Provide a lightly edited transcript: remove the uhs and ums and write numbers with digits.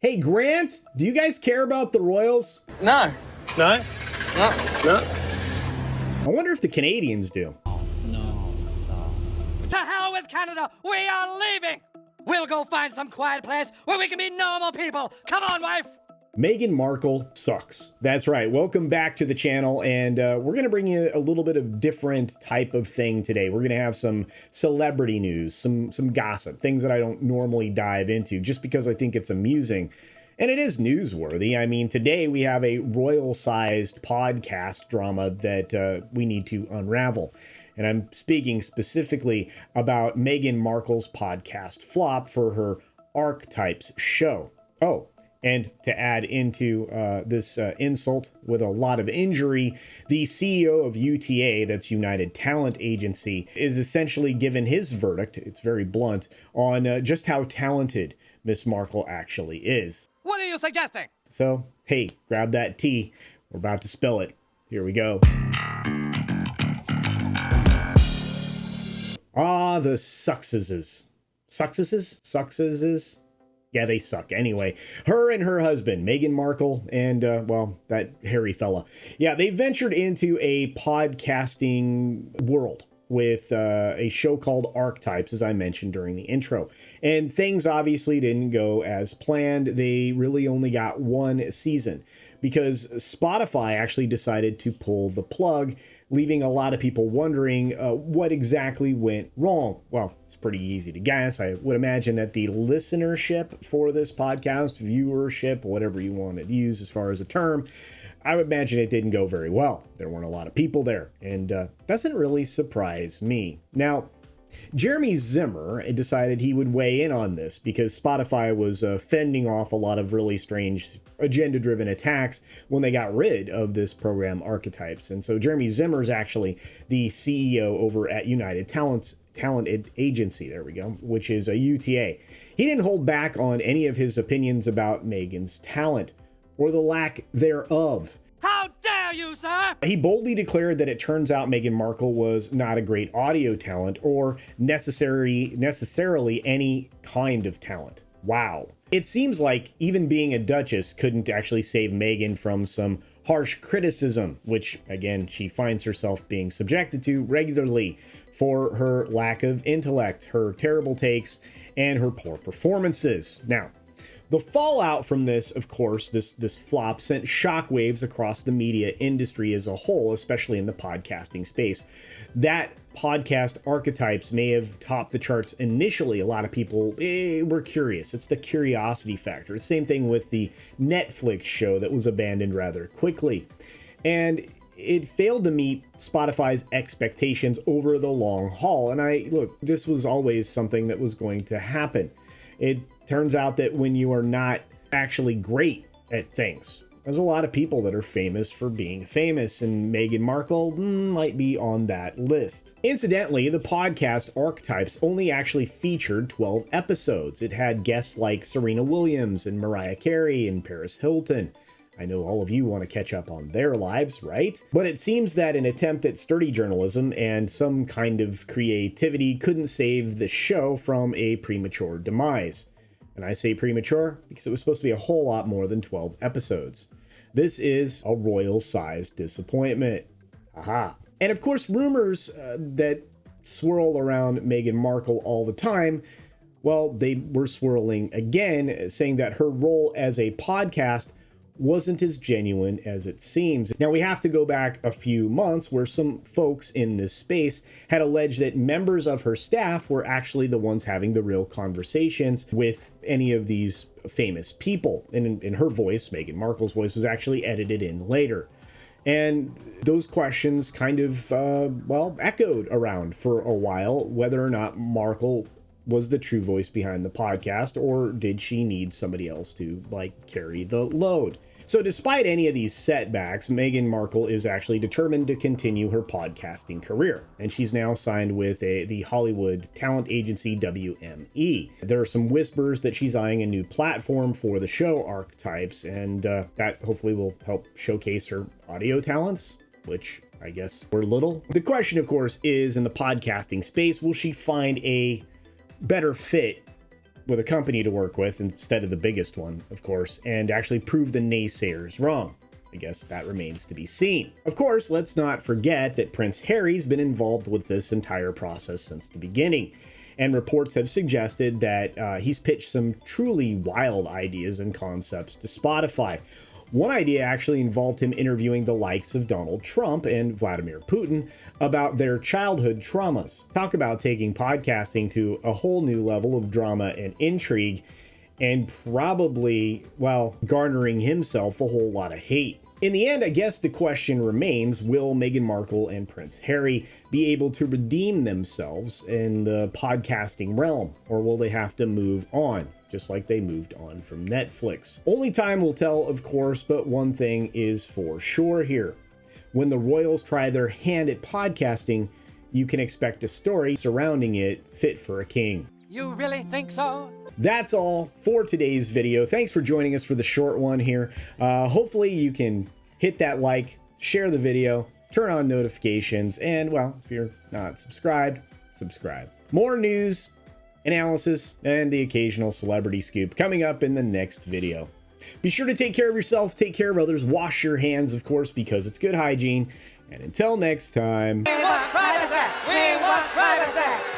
Hey, Grant, do you guys care about the Royals? No. No? No. No? I wonder if the Canadians do. To hell with Canada! We are leaving! We'll go find some quiet place where we can be normal people! Come on, wife! Meghan Markle sucks. That's right. Welcome back to the channel, and we're going to bring you a little bit of different type of thing today. We're going to have some celebrity news, some gossip, things that I don't normally dive into just because I think it's amusing. And it is newsworthy. I mean, today we have a royal-sized podcast drama that we need to unravel. And I'm speaking specifically about Meghan Markle's podcast flop for her Archetypes show. Oh, and to add into this insult with a lot of injury, the CEO of UTA, that's United Talent Agency, is essentially given his verdict, it's very blunt, on just how talented Miss Markle actually is. What are you suggesting? So, hey, grab that tea. We're about to spill it. Here we go. Ah, the Suckses. Suckses? Yeah, they suck. Anyway, her and her husband, Meghan Markle, and, well, that hairy fella. Yeah, they ventured into a podcasting world with a show called Archetypes, as I mentioned during the intro. And things obviously didn't go as planned. They really only got one season because Spotify actually decided to pull the plug, leaving a lot of people wondering what exactly went wrong. Well, it's pretty easy to guess. I would imagine that the listenership for this podcast, viewership, whatever you want to use as far as a term, I would imagine it didn't go very well. There weren't a lot of people there, and doesn't really surprise me. Now, Jeremy Zimmer decided he would weigh in on this because Spotify was fending off a lot of really strange agenda-driven attacks when they got rid of this program Archetypes. And so Jeremy Zimmer is actually the CEO over at United Talent Agency, there we go, which is a UTA. He didn't hold back on any of his opinions about Meghan's talent, or the lack thereof. How dare you, sir! He boldly declared that it turns out Meghan Markle was not a great audio talent or necessarily any kind of talent. Wow. It seems like even being a duchess couldn't actually save Meghan from some harsh criticism, which, again, she finds herself being subjected to regularly for her lack of intellect, her terrible takes, and her poor performances. Now, the fallout from this, of course, this flop sent shockwaves across the media industry as a whole, especially in the podcasting space. That podcast Archetypes may have topped the charts initially. A lot of people were curious. It's the curiosity factor. The same thing with the Netflix show that was abandoned rather quickly. And it failed to meet Spotify's expectations over the long haul. And look, this was always something that was going to happen. It turns out that when you are not actually great at things, there's a lot of people that are famous for being famous, and Meghan Markle might be on that list. Incidentally, the podcast Archetypes only actually featured 12 episodes. It had guests like Serena Williams and Mariah Carey and Paris Hilton. I know all of you want to catch up on their lives, right? But it seems that an attempt at sturdy journalism and some kind of creativity couldn't save the show from a premature demise. And I say premature because it was supposed to be a whole lot more than 12 episodes. This is a royal-sized disappointment. Aha. And of course, rumors that swirl around Meghan Markle all the time, well, they were swirling again, saying that her role as a podcast wasn't as genuine as it seems. Now, we have to go back a few months where some folks in this space had alleged that members of her staff were actually the ones having the real conversations with any of these famous people. And in her voice, Meghan Markle's voice, was actually edited in later. And those questions kind of, echoed around for a while, whether or not Markle was the true voice behind the podcast, or did she need somebody else to, carry the load? So despite any of these setbacks, Meghan Markle is actually determined to continue her podcasting career, and she's now signed with the Hollywood talent agency WME. There are some whispers that she's eyeing a new platform for the show Archetypes, and that hopefully will help showcase her audio talents, which I guess were little. The question, of course, is in the podcasting space, will she find a better fit with a company to work with instead of the biggest one, of course, and actually prove the naysayers wrong. I guess that remains to be seen. Of course, let's not forget that Prince Harry's been involved with this entire process since the beginning, and reports have suggested that he's pitched some truly wild ideas and concepts to Spotify. One idea actually involved him interviewing the likes of Donald Trump and Vladimir Putin about their childhood traumas. Talk about taking podcasting to a whole new level of drama and intrigue, and probably, well, garnering himself a whole lot of hate. In the end, I guess the question remains, will Meghan Markle and Prince Harry be able to redeem themselves in the podcasting realm, or will they have to move on, just like they moved on from Netflix? Only time will tell, of course, but one thing is for sure here. When the royals try their hand at podcasting, you can expect a story surrounding it fit for a king. You really think so? That's all for today's video. Thanks for joining us for the short one here. Hopefully you can hit that like, share the video, turn on notifications, and, well, if you're not subscribed, subscribe. More news, analysis, and the occasional celebrity scoop coming up in the next video. Be sure to take care of yourself, take care of others, wash your hands, of course, because it's good hygiene. And until next time... We want privacy! We want privacy!